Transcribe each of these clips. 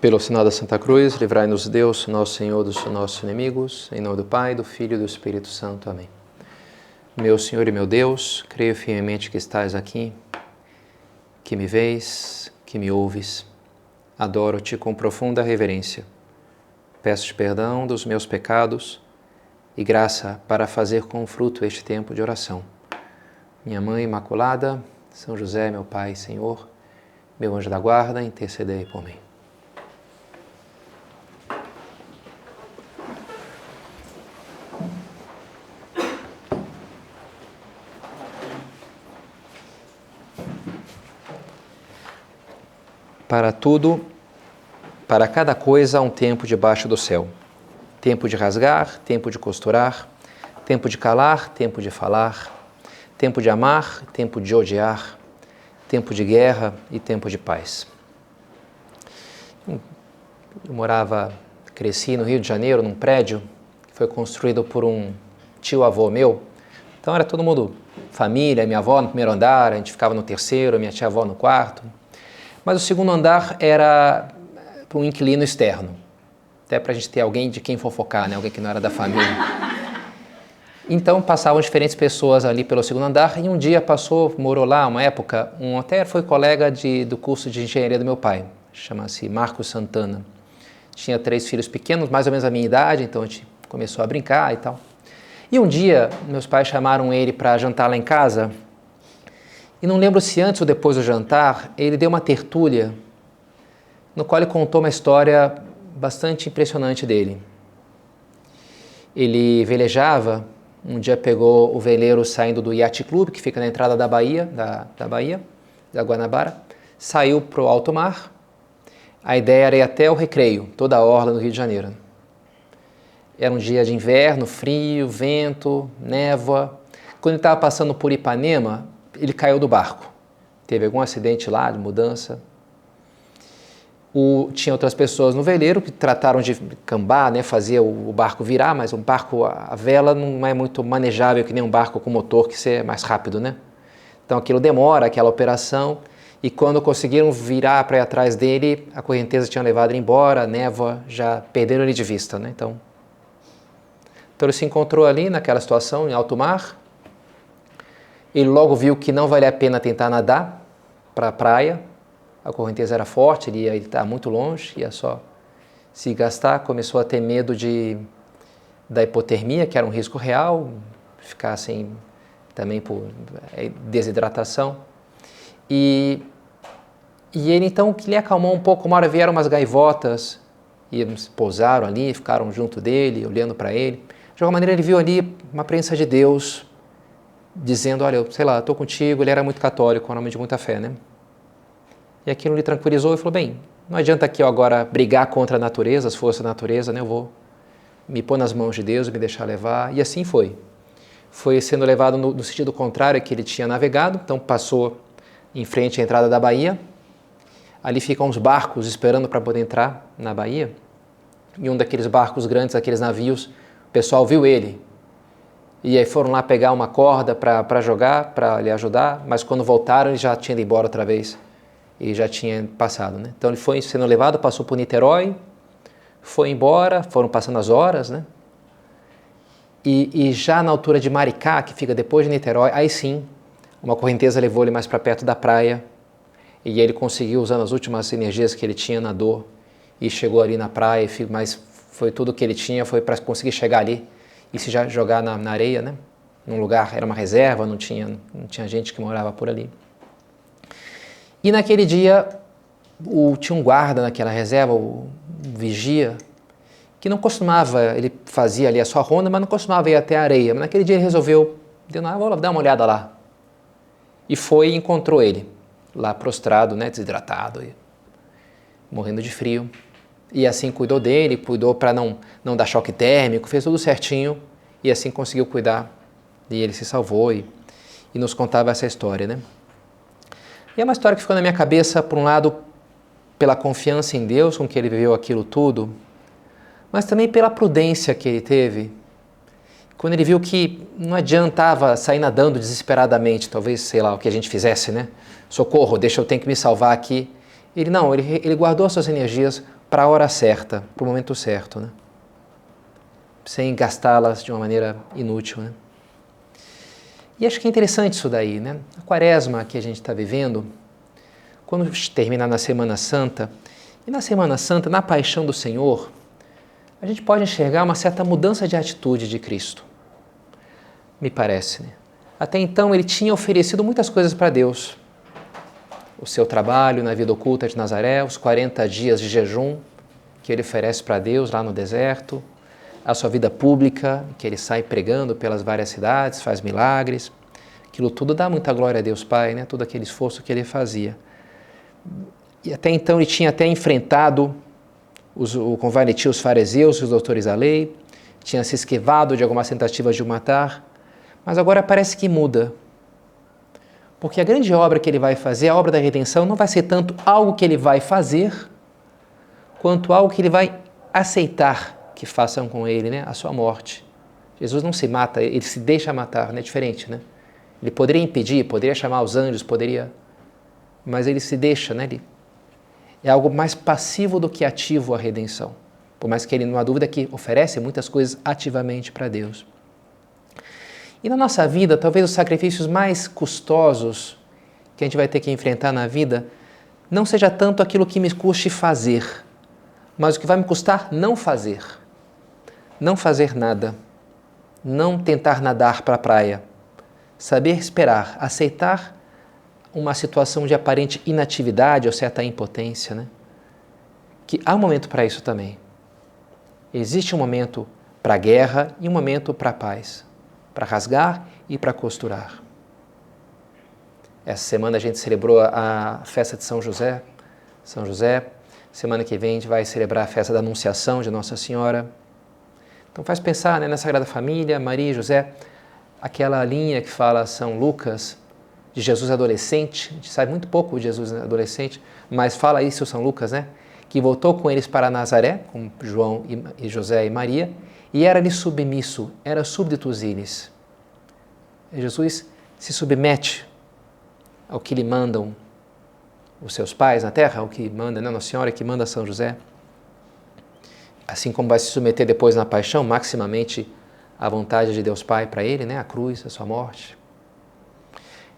Pelo sinal da Santa Cruz, livrai-nos Deus, nosso Senhor, dos nossos inimigos, em nome do Pai, do Filho e do Espírito Santo. Amém. Meu Senhor e meu Deus, creio firmemente que estás aqui, que me vês, que me ouves. Adoro-te com profunda reverência. Peço-te perdão dos meus pecados e graça para fazer com fruto este tempo de oração. Minha Mãe Imaculada, São José, meu Pai, Senhor, meu anjo da guarda, intercedei por mim. Para tudo, para cada coisa há um tempo debaixo do céu. Tempo de rasgar, tempo de costurar, tempo de calar, tempo de falar, tempo de amar, tempo de odiar, tempo de guerra e tempo de paz. Eu cresci no Rio de Janeiro, num prédio que foi construído por um tio-avô meu. Então era todo mundo, família, minha avó no primeiro andar, a gente ficava no terceiro, minha tia-avó no quarto. Mas o segundo andar era para um inquilino externo, até para a gente ter alguém de quem fofocar, né? Alguém que não era da família. Então passavam diferentes pessoas ali pelo segundo andar e um dia morou lá uma época, até foi colega do curso de engenharia do meu pai, chama-se Marcos Santana. Tinha 3 filhos pequenos, mais ou menos a minha idade, então a gente começou a brincar e tal. E um dia meus pais chamaram ele para jantar lá em casa. E não lembro se antes ou depois do jantar, ele deu uma tertúlia, no qual ele contou uma história bastante impressionante dele. Ele velejava, um dia pegou o veleiro saindo do Yacht Club, que fica na entrada da Bahia, da Guanabara, saiu para o alto mar. A ideia era ir até o Recreio, toda a orla do Rio de Janeiro. Era um dia de inverno, frio, vento, névoa. Quando ele estava passando por Ipanema, ele caiu do barco. Teve algum acidente lá de mudança. Tinha outras pessoas no veleiro que trataram de cambar, né, fazer o barco virar, mas um barco, a vela não é muito manejável que nem um barco com motor, que é mais rápido, né? Então aquilo demora, aquela operação, e quando conseguiram virar para ir atrás dele, a correnteza tinha levado ele embora, a névoa, já perderam ele de vista, né? Então ele se encontrou ali naquela situação, em alto mar. Ele logo viu que não valia a pena tentar nadar para a praia, a correnteza era forte, ele ia estar muito longe, ia só se gastar, começou a ter medo da hipotermia, que era um risco real, ficar assim também por desidratação. E ele então, que lhe acalmou um pouco, uma hora vieram umas gaivotas, e pousaram ali, ficaram junto dele, olhando para ele. De alguma maneira ele viu ali uma presença de Deus, dizendo, olha, estou contigo. Ele era muito católico, um homem de muita fé, né? E aquilo lhe tranquilizou e falou, bem, não adianta aqui eu agora brigar contra a natureza, as forças da natureza, né? Eu vou me pôr nas mãos de Deus e me deixar levar. E assim foi. Foi sendo levado no sentido contrário que ele tinha navegado, então passou em frente à entrada da Bahia. Ali ficam uns barcos esperando para poder entrar na Bahia. E um daqueles barcos grandes, aqueles navios, o pessoal viu ele. E aí foram lá pegar uma corda para jogar, para lhe ajudar, mas quando voltaram ele já tinha ido embora outra vez e já tinha passado, né? Então ele foi sendo levado, passou por Niterói, foi embora, foram passando as horas, né? E já na altura de Maricá, que fica depois de Niterói, aí sim, uma correnteza levou ele mais para perto da praia e ele conseguiu, usando as últimas energias que ele tinha na dor, e chegou ali na praia, mas foi tudo que ele tinha, foi para conseguir chegar ali e se já jogar na areia, né? Num lugar, era uma reserva, não tinha gente que morava por ali. E naquele dia, tinha um guarda naquela reserva, o vigia, que não costumava, ele fazia ali a sua ronda, mas não costumava ir até a areia. Mas naquele dia ele resolveu, vou dar uma olhada lá. E foi e encontrou ele, lá prostrado, né, desidratado, morrendo de frio. E assim cuidou dele, cuidou para não dar choque térmico, fez tudo certinho e assim conseguiu cuidar. E ele se salvou e nos contava essa história, né? E é uma história que ficou na minha cabeça, por um lado, pela confiança em Deus com que ele viveu aquilo tudo, mas também pela prudência que ele teve. Quando ele viu que não adiantava sair nadando desesperadamente, talvez, sei lá, o que a gente fizesse, né? Socorro, eu tenho que me salvar aqui. Ele guardou as suas energias, para a hora certa, para o momento certo, né? Sem gastá-las de uma maneira inútil, né? E acho que é interessante isso daí, né? A quaresma que a gente está vivendo, quando terminar na Semana Santa, e na Semana Santa, na Paixão do Senhor, a gente pode enxergar uma certa mudança de atitude de Cristo, me parece, né? Até então ele tinha oferecido muitas coisas para Deus. O seu trabalho na vida oculta de Nazaré, os 40 dias de jejum que ele oferece para Deus lá no deserto, a sua vida pública, que ele sai pregando pelas várias cidades, faz milagres. Aquilo tudo dá muita glória a Deus Pai, né? Todo aquele esforço que ele fazia. E até então ele tinha até enfrentado com valentia os fariseus e os doutores da lei, tinha se esquivado de algumas tentativas de o matar, mas agora parece que muda. Porque a grande obra que ele vai fazer, a obra da redenção, não vai ser tanto algo que ele vai fazer, quanto algo que ele vai aceitar que façam com ele, né? A sua morte. Jesus não se mata, ele se deixa matar, né? É diferente, né? Ele poderia impedir, poderia chamar os anjos, poderia... Mas ele se deixa, né? É algo mais passivo do que ativo a redenção. Por mais que ele, não há dúvida, que oferece muitas coisas ativamente para Deus. E na nossa vida, talvez os sacrifícios mais custosos que a gente vai ter que enfrentar na vida não seja tanto aquilo que me custe fazer, mas o que vai me custar não fazer. Não fazer nada. Não tentar nadar para a praia. Saber esperar, aceitar uma situação de aparente inatividade ou certa impotência, né? Que há um momento para isso também. Existe um momento para a guerra e um momento para a paz, para rasgar e para costurar. Essa semana a gente celebrou a festa de São José. Semana que vem a gente vai celebrar a festa da Anunciação de Nossa Senhora. Então faz pensar, né, na Sagrada Família, Maria e José, aquela linha que fala São Lucas, de Jesus adolescente. A gente sabe muito pouco de Jesus adolescente, mas fala isso São Lucas, né? Que voltou com eles para Nazaré, com João e José e Maria, e era-lhe submisso, era súbditos eles. Jesus se submete ao que lhe mandam os seus pais na terra, ao que manda, né, Nossa Senhora, que manda São José. Assim como vai se submeter depois na paixão, maximamente à vontade de Deus Pai para ele, né, a cruz, a sua morte.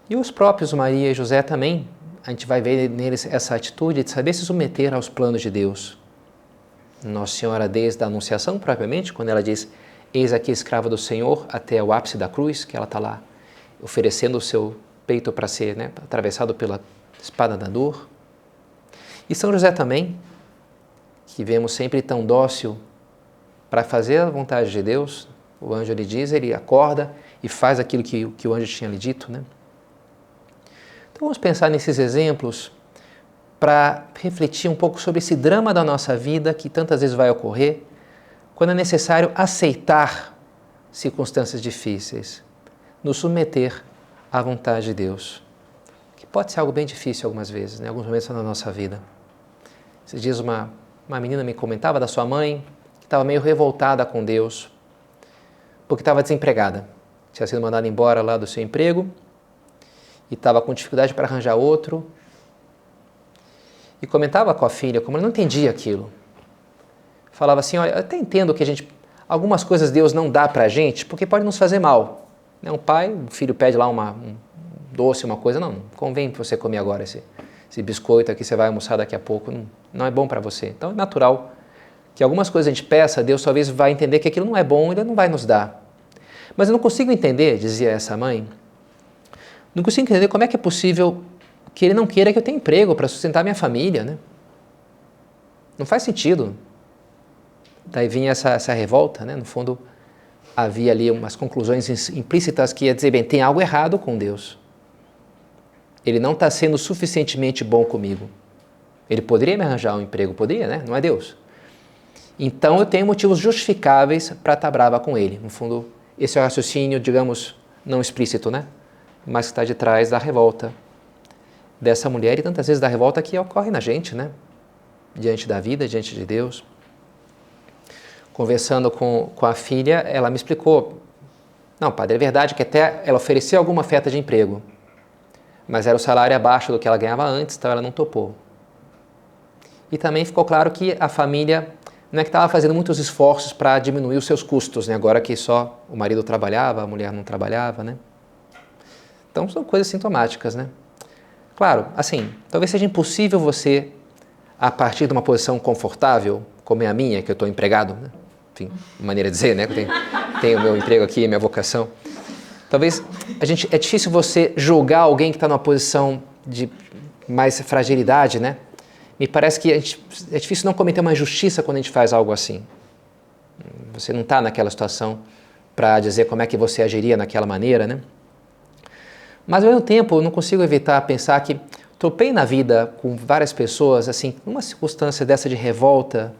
E os próprios Maria e José também, a gente vai ver neles essa atitude de saber se submeter aos planos de Deus. Nossa Senhora, desde a Anunciação, propriamente, quando ela diz, eis aqui a escrava do Senhor, até o ápice da cruz, que ela está lá oferecendo o seu peito para ser, né, atravessado pela espada da dor. E São José também, que vemos sempre tão dócil para fazer a vontade de Deus. O anjo lhe diz, ele acorda e faz aquilo que o anjo tinha lhe dito, né? Então vamos pensar nesses exemplos para refletir um pouco sobre esse drama da nossa vida que tantas vezes vai ocorrer quando é necessário aceitar circunstâncias difíceis, nos submeter à vontade de Deus, que pode ser algo bem difícil algumas vezes, né? Alguns momentos na nossa vida. Esses dias uma menina me comentava da sua mãe que estava meio revoltada com Deus porque estava desempregada, tinha sido mandada embora lá do seu emprego e estava com dificuldade para arranjar outro, e comentava com a filha como ela não entendia aquilo. Falava assim, olha, eu até entendo que algumas coisas Deus não dá para a gente, porque pode nos fazer mal. Né? Um pai, o filho pede lá um doce, uma coisa, não convém você comer agora esse biscoito aqui, você vai almoçar daqui a pouco, não é bom para você. Então é natural que algumas coisas a gente peça, Deus talvez vai entender que aquilo não é bom, Ele não vai nos dar. Mas eu não consigo entender, dizia essa mãe, não consigo entender como é que é possível que Ele não queira que eu tenha emprego para sustentar minha família, né? Não faz sentido. Daí vinha essa revolta, né? No fundo, havia ali umas conclusões implícitas que ia dizer, bem, tem algo errado com Deus. Ele não está sendo suficientemente bom comigo. Ele poderia me arranjar um emprego, poderia, né? Não é Deus. Então eu tenho motivos justificáveis para estar brava com Ele. No fundo, esse é o raciocínio, digamos, não explícito, né? Mas que está de trás da revolta dessa mulher e tantas vezes da revolta que ocorre na gente, né? Diante da vida, diante de Deus. Conversando com a filha, ela me explicou, não, padre, é verdade que até ela ofereceu alguma oferta de emprego, mas era o salário abaixo do que ela ganhava antes, então ela não topou. E também ficou claro que a família não é que estava fazendo muitos esforços para diminuir os seus custos, né? Agora que só o marido trabalhava, a mulher não trabalhava, né? Então são coisas sintomáticas, né? Claro, assim, talvez seja impossível você, a partir de uma posição confortável, como é a minha, que eu estou empregado, né? Enfim, maneira de dizer, né? Que eu tenho o meu emprego aqui, minha vocação. Talvez é difícil você julgar alguém que está numa posição de mais fragilidade, né? Me parece que é difícil não cometer uma injustiça quando a gente faz algo assim. Você não está naquela situação para dizer como é que você agiria naquela maneira, né? Mas ao mesmo tempo eu não consigo evitar pensar que topei na vida com várias pessoas, assim, numa circunstância dessa de revolta,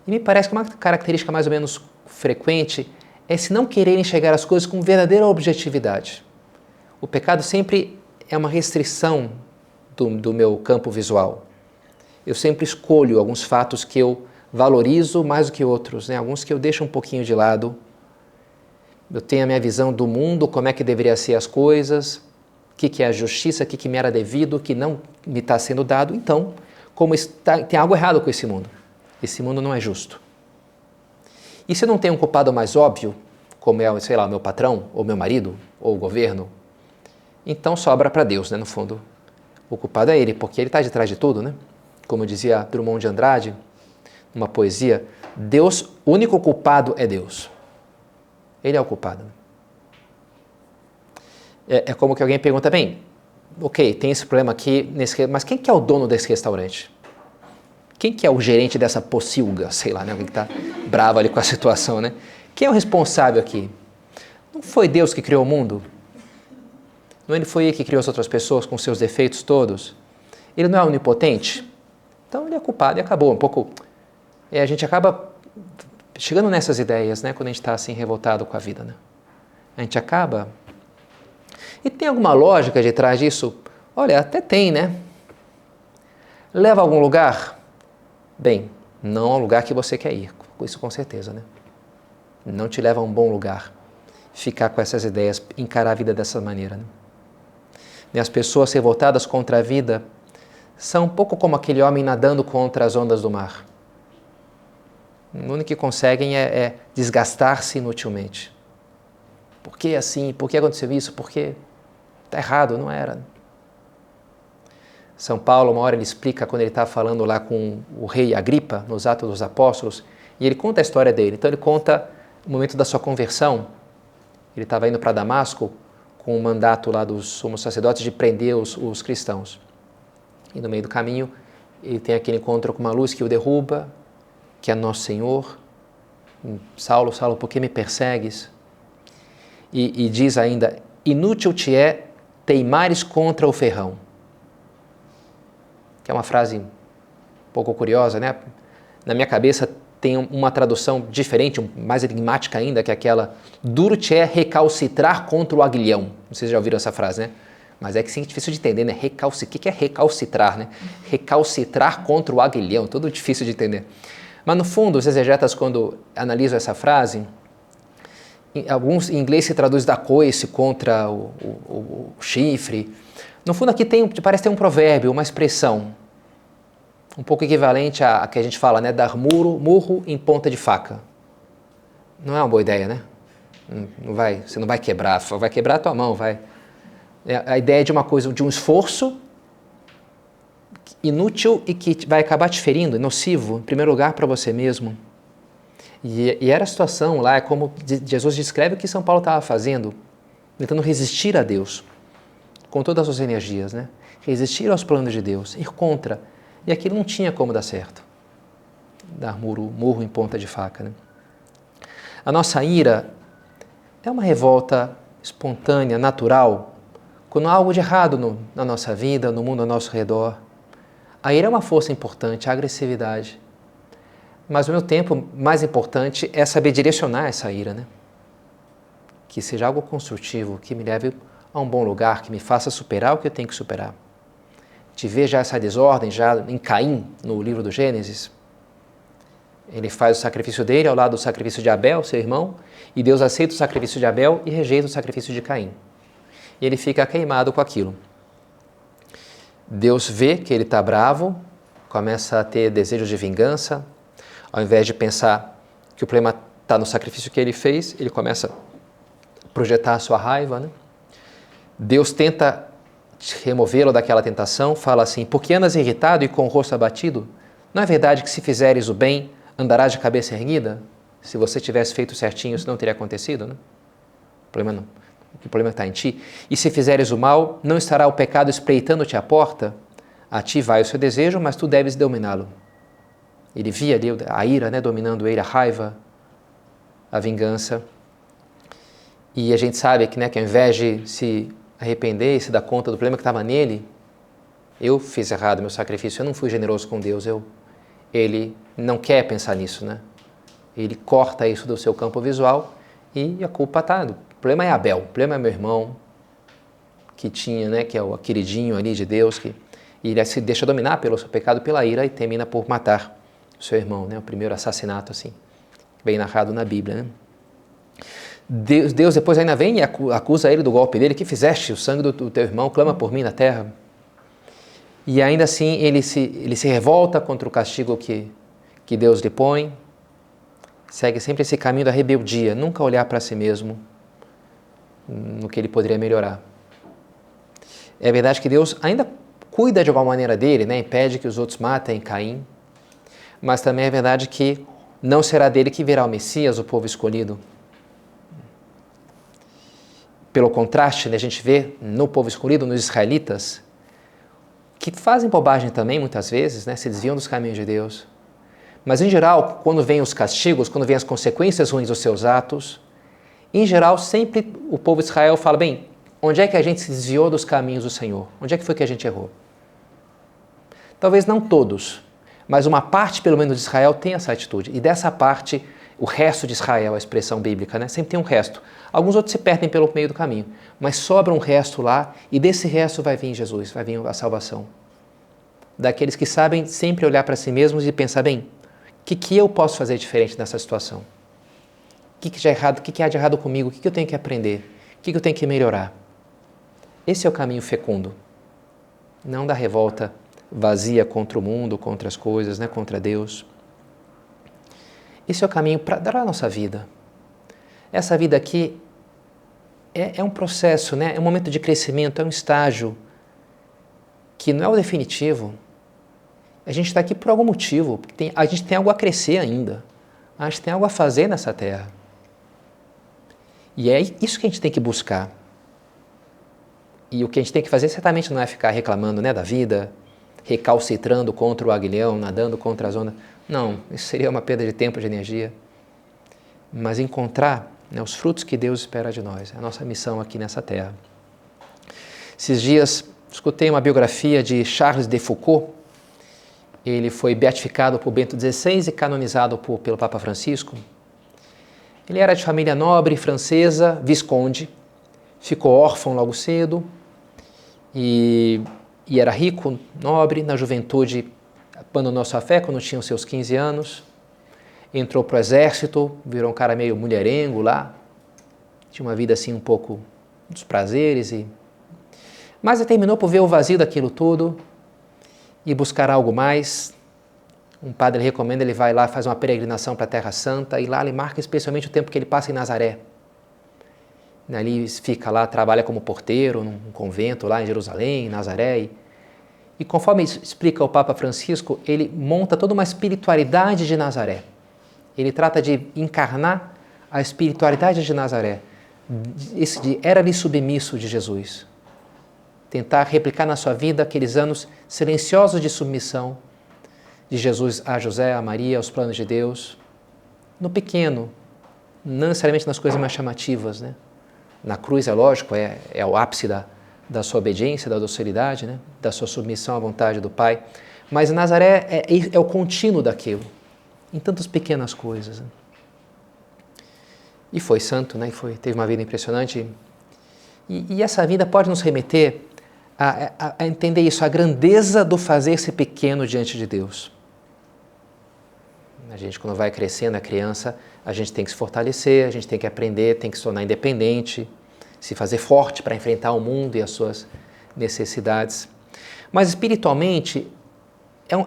e me parece que uma característica mais ou menos frequente é se não quererem chegar às coisas com verdadeira objetividade. O pecado sempre é uma restrição do meu campo visual. Eu sempre escolho alguns fatos que eu valorizo mais do que outros, né? Alguns que eu deixo um pouquinho de lado. Eu tenho a minha visão do mundo, como é que deveria ser as coisas, o que é a justiça, o que me era devido, o que não me está sendo dado. Então, tem algo errado com esse mundo. Esse mundo não é justo. E se eu não tenho um culpado mais óbvio, como é, sei lá, o meu patrão, ou meu marido, ou o governo, então sobra para Deus, né, no fundo. O culpado é ele, porque ele está de trás de tudo, né? Como dizia Drummond de Andrade, numa poesia, Deus, o único culpado é Deus. Ele é o culpado. É como que alguém pergunta, bem, ok, tem esse problema aqui, mas quem que é o dono desse restaurante? Quem que é o gerente dessa pocilga, sei lá, né? Alguém que está bravo ali com a situação, né? Quem é o responsável aqui? Não foi Deus que criou o mundo? Não ele foi ele que criou as outras pessoas com seus defeitos todos? Ele não é onipotente? Então ele é culpado e acabou. Um pouco. A gente acaba chegando nessas ideias, né? Quando a gente está assim revoltado com a vida, né? A gente acaba. E tem alguma lógica de trás disso? Olha, até tem, né? Leva a algum lugar? Bem, não ao lugar que você quer ir. Isso com certeza, né? Não te leva a um bom lugar. Ficar com essas ideias, encarar a vida dessa maneira, né? E as pessoas revoltadas contra a vida são um pouco como aquele homem nadando contra as ondas do mar. O único que conseguem é desgastar-se inutilmente. Por que assim? Por que aconteceu isso? Por que? Está errado, não era. São Paulo, uma hora ele explica quando ele está falando lá com o rei Agripa, nos Atos dos Apóstolos, e ele conta a história dele. Então ele conta o momento da sua conversão. Ele estava indo para Damasco com o mandato lá dos sumos sacerdotes de prender os cristãos. E no meio do caminho ele tem aquele encontro com uma luz que o derruba, que é Nosso Senhor. Saulo, Saulo, por que me persegues? E diz ainda, inútil te é teimares contra o ferrão. Que é uma frase um pouco curiosa, né? Na minha cabeça tem uma tradução diferente, mais enigmática ainda, que é aquela, duro te é recalcitrar contra o aguilhão. Não sei se já ouviram essa frase, né? Mas é que sim, é difícil de entender, né? O que é recalcitrar, né? Recalcitrar contra o aguilhão, tudo difícil de entender. Mas no fundo, os exegetas, quando analisam essa frase, alguns em inglês se traduz da coice contra o chifre. No fundo aqui parece ter um provérbio, uma expressão, um pouco equivalente a que a gente fala, né? Dar murro em ponta de faca. Não é uma boa ideia, né? Você não vai quebrar a tua mão, vai. A ideia de uma coisa, de um esforço inútil e que vai acabar te ferindo, nocivo, em primeiro lugar para você mesmo. E era a situação lá, é como Jesus descreve o que São Paulo estava fazendo, tentando resistir a Deus, com todas as suas energias, né? Resistir aos planos de Deus, ir contra. E aquilo não tinha como dar certo. Dar murro em ponta de faca, né? A nossa ira é uma revolta espontânea, natural, quando há algo de errado na nossa vida, no mundo ao nosso redor. A ira é uma força importante, a agressividade. Mas, ao mesmo tempo, mais importante é saber direcionar essa ira, né? Que seja algo construtivo, que me leve a um bom lugar, que me faça superar o que eu tenho que superar. Te vê já essa desordem, já em Caim, no livro do Gênesis. Ele faz o sacrifício dele ao lado do sacrifício de Abel, seu irmão, e Deus aceita o sacrifício de Abel e rejeita o sacrifício de Caim. E ele fica queimado com aquilo. Deus vê que ele está bravo começa a ter desejos de vingança. Ao invés de pensar que o problema está no sacrifício que ele fez, ele começa a projetar a sua raiva, né? Deus tenta removê-lo daquela tentação, fala assim: por que andas irritado e com o rosto abatido? Não é verdade que se fizeres o bem, andarás de cabeça erguida? Se você tivesse feito certinho, isso não teria acontecido, né? O problema está em ti. E se fizeres o mal, não estará o pecado espreitando-te à porta? A ti vai o seu desejo, mas tu deves dominá-lo. Ele via ali a ira, né, dominando ele, a raiva, a vingança. E a gente sabe que, né, que ao invés de se arrepender e se dar conta do problema que estava nele, eu fiz errado meu sacrifício, eu não fui generoso com Deus, ele não quer pensar nisso, né? Ele corta isso do seu campo visual e a culpa está. O problema é Abel, o problema é meu irmão, que tinha, né, que é o queridinho ali de Deus, que e ele se deixa dominar pelo seu pecado, pela ira, e termina por matar o seu irmão, né? O primeiro assassinato, assim, bem narrado na Bíblia, né? Deus depois ainda vem e acusa ele do golpe dele: que fizeste? O sangue do teu irmão clama por mim na terra. E ainda assim ele se revolta contra o castigo que Deus lhe põe, segue sempre esse caminho da rebeldia, nunca olhar para si mesmo no que ele poderia melhorar. É verdade que Deus ainda cuida de alguma maneira dele, né? Impede que os outros matem Caim, mas também é verdade que não será dele que virá o Messias, o povo escolhido. Pelo contraste, né, a gente vê no povo escolhido, nos israelitas, que fazem bobagem também muitas vezes, né, se desviam dos caminhos de Deus. Mas em geral, quando vêm os castigos, quando vêm as consequências ruins dos seus atos, em geral sempre o povo de Israel fala: bem, onde é que a gente se desviou dos caminhos do Senhor? Onde é que foi que a gente errou? Talvez não todos, mas uma parte pelo menos de Israel tem essa atitude. E dessa parte, o resto de Israel, a expressão bíblica, né, sempre tem um resto. Alguns outros se perdem pelo meio do caminho, mas sobra um resto lá, e desse resto vai vir Jesus, vai vir a salvação. Daqueles que sabem sempre olhar para si mesmos e pensar: bem, o que eu posso fazer diferente nessa situação? O que há de errado comigo? O que eu tenho que aprender? O que eu tenho que melhorar? Esse é o caminho fecundo, não da revolta vazia contra o mundo, contra as coisas, né, contra Deus. Esse é o caminho para dar a nossa vida. Essa vida aqui é um processo, né? É um momento de crescimento, é um estágio que não é o definitivo. A gente está aqui por algum motivo, porque a gente tem algo a crescer ainda, a gente tem algo a fazer nessa terra. E é isso que a gente tem que buscar. E o que a gente tem que fazer certamente não é ficar reclamando, né, da vida, recalcitrando contra o aguilhão, nadando contra as ondas. Não, isso seria uma perda de tempo, de energia. Mas encontrar, né, os frutos que Deus espera de nós, é a nossa missão aqui nessa terra. Esses dias escutei uma biografia de Charles de Foucault. Ele foi beatificado por Bento XVI e canonizado pelo Papa Francisco. Ele era de família nobre francesa, visconde, ficou órfão logo cedo e era rico, nobre. Na juventude abandonou sua fé quando tinha os seus 15 anos. Entrou para o exército, virou um cara meio mulherengo lá, tinha uma vida assim um pouco dos prazeres, mas terminou por ver o vazio daquilo tudo e buscar algo mais. Um padre recomenda, ele vai lá, faz uma peregrinação para a Terra Santa, e lá ele marca especialmente o tempo que ele passa em Nazaré. Ali fica lá, trabalha como porteiro num convento lá em Jerusalém, em Nazaré, e conforme explica o Papa Francisco, ele monta toda uma espiritualidade de Nazaré. Ele trata de encarnar a espiritualidade de Nazaré, esse de era-lhe submisso de Jesus. Tentar replicar na sua vida aqueles anos silenciosos de submissão de Jesus a José, a Maria, aos planos de Deus, no pequeno, não necessariamente nas coisas mais chamativas, né? Na cruz, é lógico, é o ápice da sua obediência, da docilidade, né? Da sua submissão à vontade do Pai, mas Nazaré é o contínuo daquilo, em tantas pequenas coisas. Né? E foi santo, né? Teve uma vida impressionante. E essa vida pode nos remeter a entender isso, a grandeza do fazer-se pequeno diante de Deus. A gente, quando vai crescendo, a criança, a gente tem que se fortalecer, a gente tem que aprender, tem que se tornar independente, se fazer forte para enfrentar o mundo e as suas necessidades. Mas espiritualmente,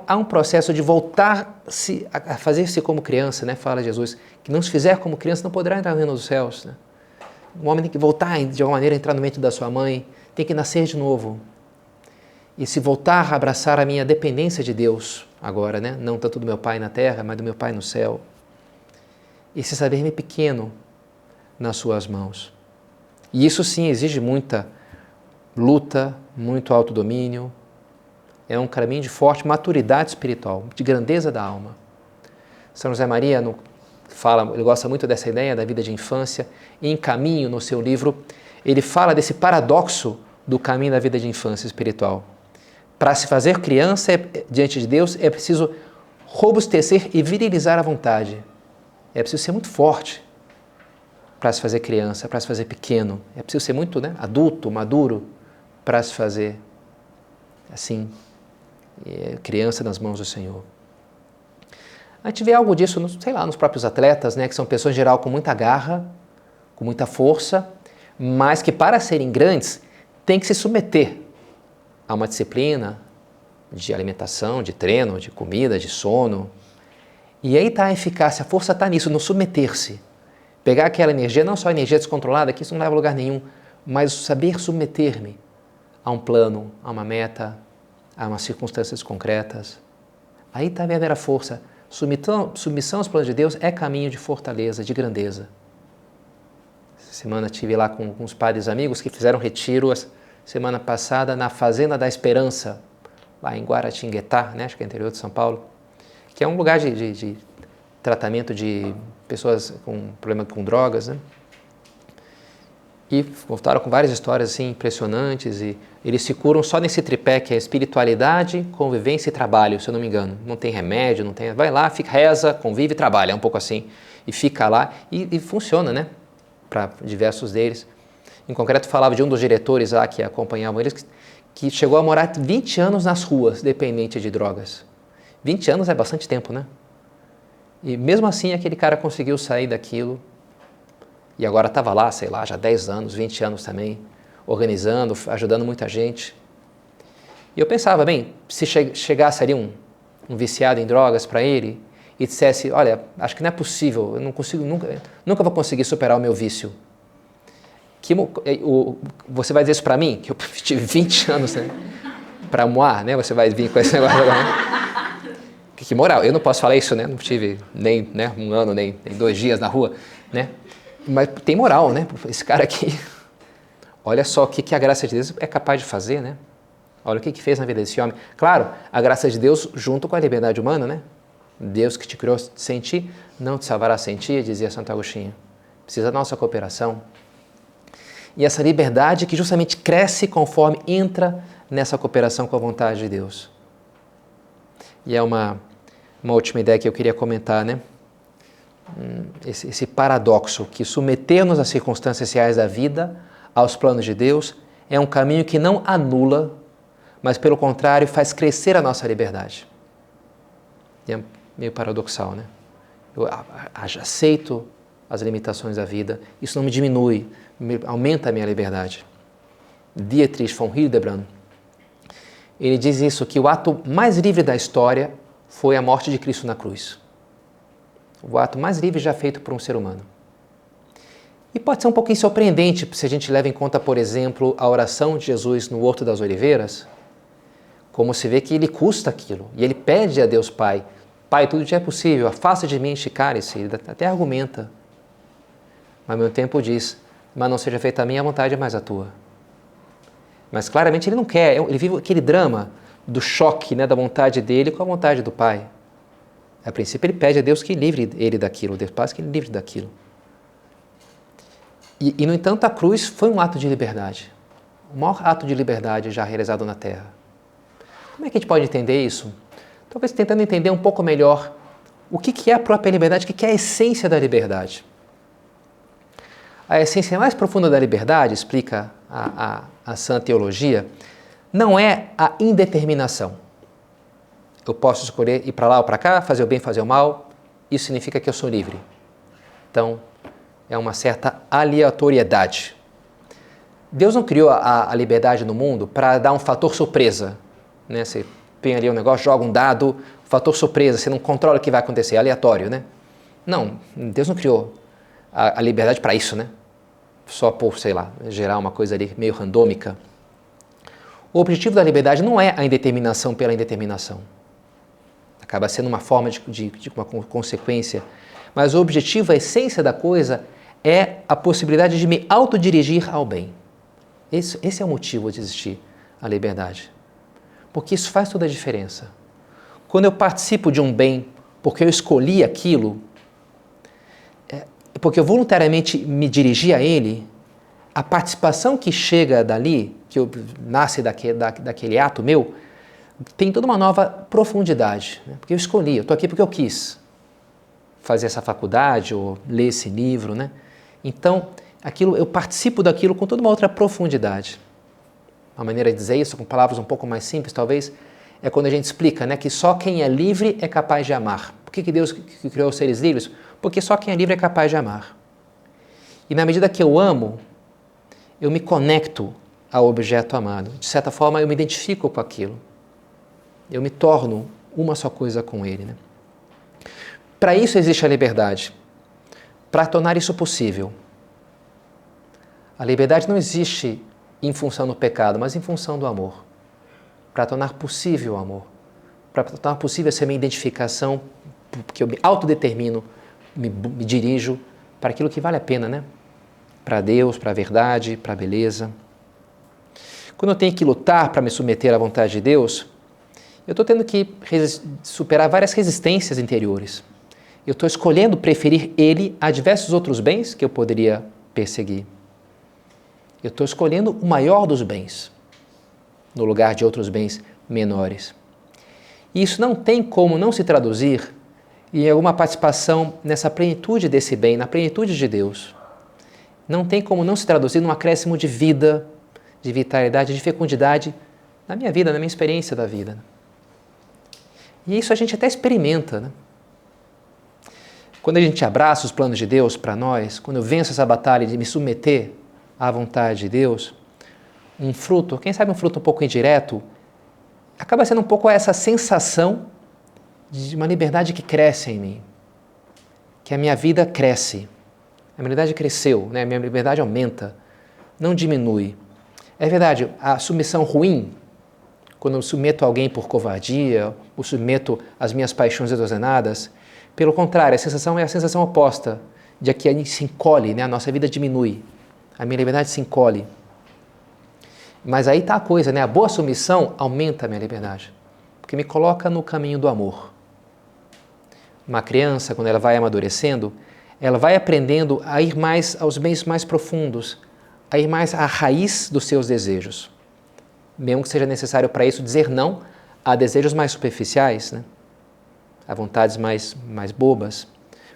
há um processo de voltar a fazer-se como criança, né? Fala Jesus, que não se fizer como criança não poderá entrar no reino dos céus. Né? O homem tem que voltar, de alguma maneira, a entrar no ventre da sua mãe, tem que nascer de novo. E se voltar a abraçar a minha dependência de Deus agora, né? Não tanto do meu Pai na terra, mas do meu Pai no céu. E se saber-me pequeno nas suas mãos. E isso sim exige muita luta, muito autodomínio. É um caminho de forte maturidade espiritual, de grandeza da alma. São José Maria ele gosta muito dessa ideia da vida de infância, e em Caminho, no seu livro, ele fala desse paradoxo do caminho da vida de infância espiritual. Para se fazer criança diante de Deus é preciso robustecer e virilizar a vontade. É preciso ser muito forte para se fazer criança, para se fazer pequeno. É preciso ser muito, né, adulto, maduro, para se fazer assim, criança nas mãos do Senhor. A gente vê algo disso, sei lá, nos próprios atletas, né, que são pessoas em geral com muita garra, com muita força, mas que para serem grandes têm que se submeter a uma disciplina de alimentação, de treino, de comida, de sono. E aí está a eficácia, a força está nisso, no submeter-se. Pegar aquela energia, não só a energia descontrolada, que isso não leva a lugar nenhum, mas saber submeter-me a um plano, a uma meta, a umas circunstâncias concretas. Aí está a verdadeira força. Submissão aos planos de Deus é caminho de fortaleza, de grandeza. Essa semana estive lá com uns padres amigos que fizeram retiro semana passada na Fazenda da Esperança, lá em Guaratinguetá, né, acho que é interior de São Paulo, que é um lugar de tratamento de pessoas com problema com drogas, né? E voltaram com várias histórias assim, impressionantes, e eles se curam só nesse tripé que é espiritualidade, convivência e trabalho, se eu não me engano. Não tem remédio, não tem... Vai lá, reza, convive e trabalha, é um pouco assim. E fica lá, e funciona, né? Para diversos deles. Em concreto, falava de um dos diretores lá que acompanhavam eles, que chegou a morar 20 anos nas ruas, dependente de drogas. 20 anos é bastante tempo, né? E mesmo assim, aquele cara conseguiu sair daquilo. E agora estava lá, sei lá, já 10 anos, 20 anos também, organizando, ajudando muita gente. E eu pensava, bem, se chegasse ali um viciado em drogas para ele e dissesse, olha, acho que não é possível, eu não consigo, nunca vou conseguir superar o meu vício. Você vai dizer isso para mim, que eu tive 20 anos, né, para moar, né? Você vai vir com esse negócio agora. Que moral, eu não posso falar isso, né? Não tive nem, né, um ano, nem 2 dias na rua, né? Mas tem moral, né? Esse cara aqui, olha só o que a graça de Deus é capaz de fazer, né? Olha o que fez na vida desse homem. Claro, a graça de Deus junto com a liberdade humana, né? Deus que te criou sem ti, não te salvará sem ti, dizia Santo Agostinho. Precisa da nossa cooperação. E essa liberdade que justamente cresce conforme entra nessa cooperação com a vontade de Deus. E é uma última ideia que eu queria comentar, né? Esse paradoxo que submeter-nos às circunstâncias reais da vida, aos planos de Deus, é um caminho que não anula, mas pelo contrário faz crescer a nossa liberdade. E é meio paradoxal, né? Eu aceito as limitações da vida, isso não me diminui, aumenta a minha liberdade. Dietrich von Hildebrand, ele diz isso, que o ato mais livre da história foi a morte de Cristo na cruz. O ato mais livre já feito por um ser humano. E pode ser um pouquinho surpreendente se a gente leva em conta, por exemplo, a oração de Jesus no Horto das Oliveiras, como se vê que ele custa aquilo, e ele pede a Deus Pai, Pai, tudo já é possível, afasta de mim este cálice, ele até argumenta, mas ao mesmo tempo diz, mas não seja feita a minha vontade, mas a tua. Mas claramente ele não quer, ele vive aquele drama do choque, né, da vontade dele com a vontade do Pai. A princípio ele pede a Deus que livre ele daquilo, Deus Pai que ele livre daquilo. E no entanto a cruz foi um ato de liberdade, o maior ato de liberdade já realizado na Terra. Como é que a gente pode entender isso? Talvez tentando entender um pouco melhor o que é a própria liberdade, o que é a essência da liberdade. A essência mais profunda da liberdade, explica a sã teologia, não é a indeterminação. Eu posso escolher ir para lá ou para cá, fazer o bem, fazer o mal, isso significa que eu sou livre. Então, é uma certa aleatoriedade. Deus não criou a liberdade no mundo para dar um fator surpresa, né? Você põe ali um negócio, joga um dado, fator surpresa, você não controla o que vai acontecer, é aleatório, né? Não, Deus não criou a liberdade para isso, né? Só por, sei lá, gerar uma coisa ali meio randômica. O objetivo da liberdade não é a indeterminação pela indeterminação. Acaba sendo uma forma de uma consequência. Mas o objetivo, a essência da coisa, é a possibilidade de me autodirigir ao bem. Esse é o motivo de existir a liberdade. Porque isso faz toda a diferença. Quando eu participo de um bem porque eu escolhi aquilo, porque eu voluntariamente me dirigi a ele, a participação que chega dali, nasce daquele ato meu, tem toda uma nova profundidade. Né? Porque eu escolhi, eu estou aqui porque eu quis fazer essa faculdade ou ler esse livro. Né? Então, eu participo daquilo com toda uma outra profundidade. Uma maneira de dizer isso, com palavras um pouco mais simples, talvez, é quando a gente explica, né, que só quem é livre é capaz de amar. Por que Deus criou os seres livres? Porque só quem é livre é capaz de amar. E na medida que eu amo, eu me conecto ao objeto amado. De certa forma, eu me identifico com aquilo. Eu me torno uma só coisa com ele. Né? Para isso existe a liberdade. Para tornar isso possível. A liberdade não existe em função do pecado, mas em função do amor. Para tornar possível o amor. Para tornar possível essa minha identificação, porque eu me autodetermino, me dirijo para aquilo que vale a pena, né? Para Deus, para a verdade, para a beleza. Quando eu tenho que lutar para me submeter à vontade de Deus, eu estou tendo que superar várias resistências interiores. Eu estou escolhendo preferir Ele a diversos outros bens que eu poderia perseguir. Eu estou escolhendo o maior dos bens, no lugar de outros bens menores. E isso não tem como não se traduzir em alguma participação nessa plenitude desse bem, na plenitude de Deus. Não tem como não se traduzir num acréscimo de vida, de vitalidade, de fecundidade na minha vida, na minha experiência da vida. E isso a gente até experimenta, né? Quando a gente abraça os planos de Deus para nós, quando eu venço essa batalha de me submeter à vontade de Deus, um fruto, quem sabe um fruto um pouco indireto, acaba sendo um pouco essa sensação de uma liberdade que cresce em mim, que a minha vida cresce, a minha liberdade cresceu, né? A minha liberdade aumenta, não diminui. É verdade, a submissão ruim, quando eu submeto alguém por covardia, ou submeto as minhas paixões desordenadas, pelo contrário, a sensação é a sensação oposta, de que a gente se encolhe, né? A nossa vida diminui, a minha liberdade se encolhe. Mas aí está a coisa, né? A boa submissão aumenta a minha liberdade, porque me coloca no caminho do amor. Uma criança, quando ela vai amadurecendo, ela vai aprendendo a ir mais aos bens mais profundos, a ir mais à raiz dos seus desejos. Mesmo que seja necessário para isso dizer não a desejos mais superficiais, né? A vontades mais bobas,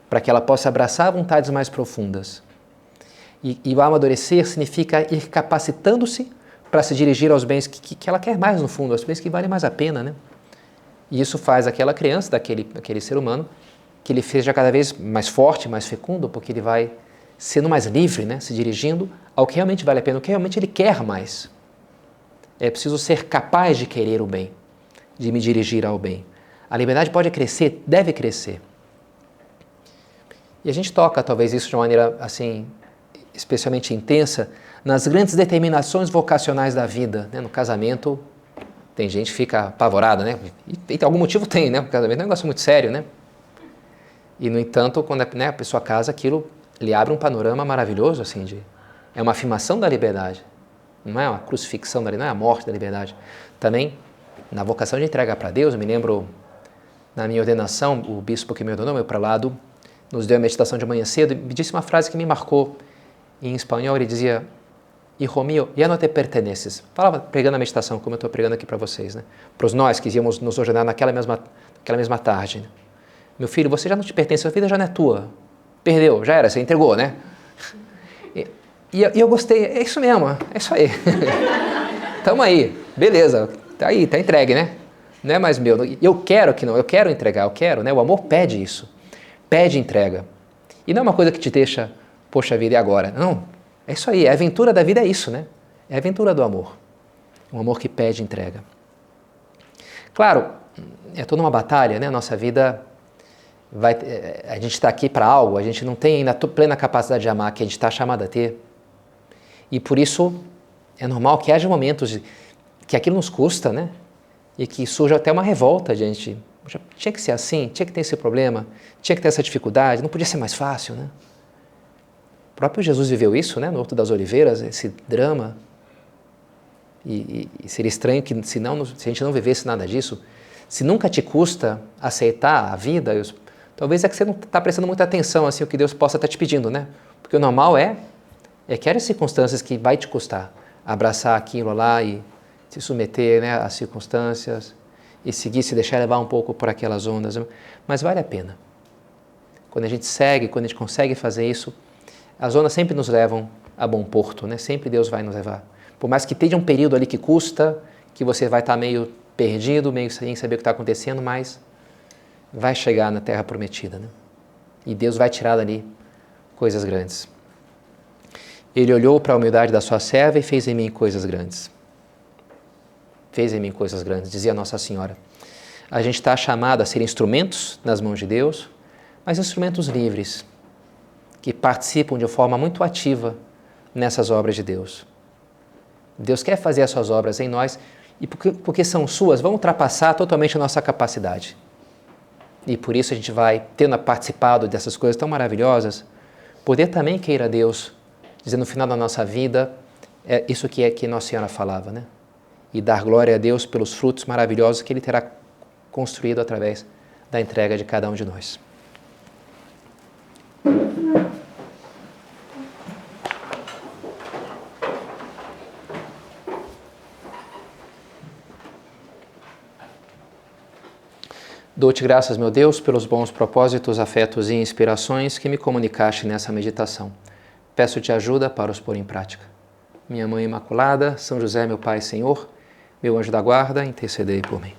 para que ela possa abraçar vontades mais profundas. E o amadurecer significa ir capacitando-se para se dirigir aos bens que ela quer mais no fundo, aos bens que valem mais a pena, né? E isso faz aquela criança, daquele ser humano, que ele seja cada vez mais forte, mais fecundo, porque ele vai sendo mais livre, né? Se dirigindo ao que realmente vale a pena, o que realmente ele quer mais. É preciso ser capaz de querer o bem, de me dirigir ao bem. A liberdade pode crescer, deve crescer. E a gente toca talvez isso de uma maneira assim, especialmente intensa, nas grandes determinações vocacionais da vida. Né? No casamento, tem gente que fica apavorada, né? E algum motivo tem, né? O casamento é um negócio muito sério, né? E, no entanto, quando a pessoa casa, aquilo lhe abre um panorama maravilhoso, assim, é uma afirmação da liberdade. Não é uma crucifixão da liberdade, não é a morte da liberdade. Também, na vocação de entrega para Deus, eu me lembro, na minha ordenação, o bispo que me ordenou, meu prelado, nos deu a meditação de manhã cedo e me disse uma frase que me marcou. Em espanhol, ele dizia: Hijo mío, ya no te perteneces. Falava, pregando a meditação, como eu estou pregando aqui para vocês, né? Para os nós que íamos nos ordenar naquela mesma tarde. Né? Meu filho, você já não te pertence, a vida já não é tua. Perdeu, já era, você entregou, né? E eu gostei, é isso mesmo, é isso aí. Tamo aí, beleza, tá aí, tá entregue, né? Não é mais meu, eu quero entregar, eu quero, né? O amor pede isso, pede entrega. E não é uma coisa que te deixa, poxa vida, e agora? Não, é isso aí, a aventura da vida é isso, né? É a aventura do amor, um amor que pede entrega. Claro, é toda uma batalha, né? A nossa vida, a gente está aqui para algo, a gente não tem ainda a plena capacidade de amar que a gente está chamado a ter. E por isso é normal que haja momentos que aquilo nos custa, né? E que surja até uma revolta, gente. Tinha que ser assim, tinha que ter esse problema, tinha que ter essa dificuldade, não podia ser mais fácil, né? O próprio Jesus viveu isso, né? No Horto das Oliveiras, esse drama. E seria estranho que se a gente não vivesse nada disso, se nunca te custa aceitar a vida, talvez é que você não está prestando muita atenção assim, o que Deus possa estar te pedindo, né? Porque o normal é que há circunstâncias que vai te custar abraçar aquilo lá e se submeter, né, às circunstâncias e seguir, se deixar levar um pouco por aquelas ondas, mas vale a pena. Quando a gente segue, quando a gente consegue fazer isso, as ondas sempre nos levam a bom porto, né? Sempre Deus vai nos levar. Por mais que tenha um período ali que custa, que você vai estar meio perdido, meio sem saber o que está acontecendo, mas vai chegar na Terra Prometida, né? E Deus vai tirar dali coisas grandes. Ele olhou para a humildade da sua serva e fez em mim coisas grandes. Fez em mim coisas grandes, dizia Nossa Senhora. A gente está chamado a ser instrumentos nas mãos de Deus, mas instrumentos livres, que participam de forma muito ativa nessas obras de Deus. Deus quer fazer as suas obras em nós e porque são suas, vão ultrapassar totalmente a nossa capacidade. E por isso a gente vai, tendo participado dessas coisas tão maravilhosas, poder também, queira Deus, dizer no final da nossa vida, é isso que Nossa Senhora falava, né? E dar glória a Deus pelos frutos maravilhosos que Ele terá construído através da entrega de cada um de nós. Dou-te graças, meu Deus, pelos bons propósitos, afetos e inspirações que me comunicaste nessa meditação. Peço-te ajuda para os pôr em prática. Minha Mãe Imaculada, São José, meu Pai e Senhor, meu anjo da guarda, intercedei por mim.